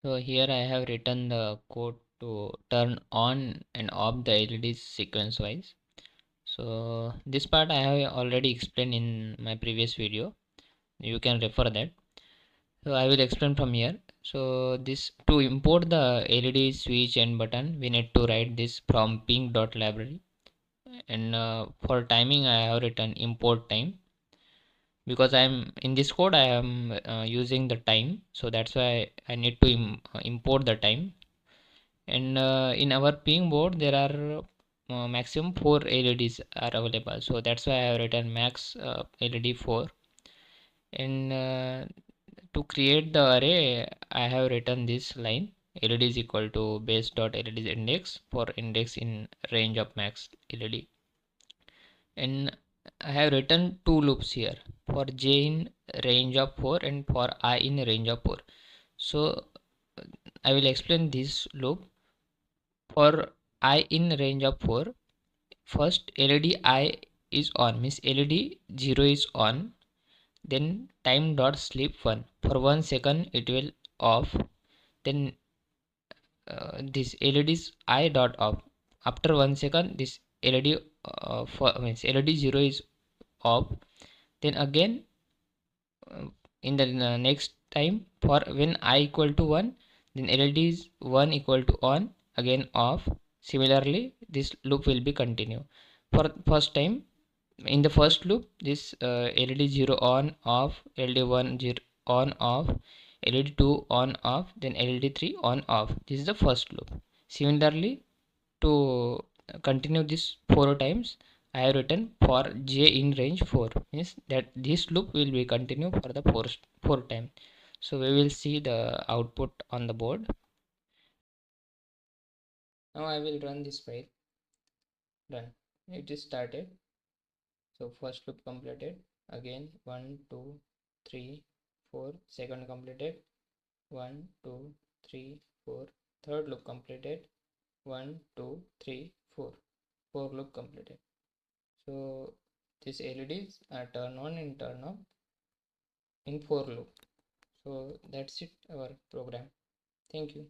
So here I have written the code to turn on and off the LEDs sequence wise. So this part I have already explained in my previous video. You can refer that. So I will explain from here. So this to import the LED switch and button, we need to write this from pynq.library. And for timing, I have written import time because I'm in this code. I am using the time, so that's why I need to import the time. And in our Pynq board, there are maximum 4 LEDs are available. So that's why I have written max LED 4. And to create the array, I have written this line LED is equal to base dot LED index for index in range of max LED. And I have written two loops here for j in range of 4 and for I in range of 4. So I will explain this loop. For I in range of 4, first LED I is on, means LED 0 is on, then time dot sleep 1. For 1 second it will off, then this LED is I dot off. After 1 second this LED for means LED 0 is off, then again in the next time for when I equal to 1, then LED is 1 equal to on, again off. Similarly this loop will be continue for first time. In the first loop this LED 0 on off, LED 1 0 on off, LED 2 on off, then LED 3 on off. This is the first loop. Similarly, to continue this 4 times, I have written for j in range 4, means that this loop will be continue for the 4 time. So we will see the output on the board. Now I will run this file. Done. It is started. So first loop completed. Again 1 2 3 4. Second completed. 1 2 3 4. Third loop completed. 1 2 3 4. Four loop completed. So these LEDs are turn on and turn off in for loop. So that's it, our program. Thank you.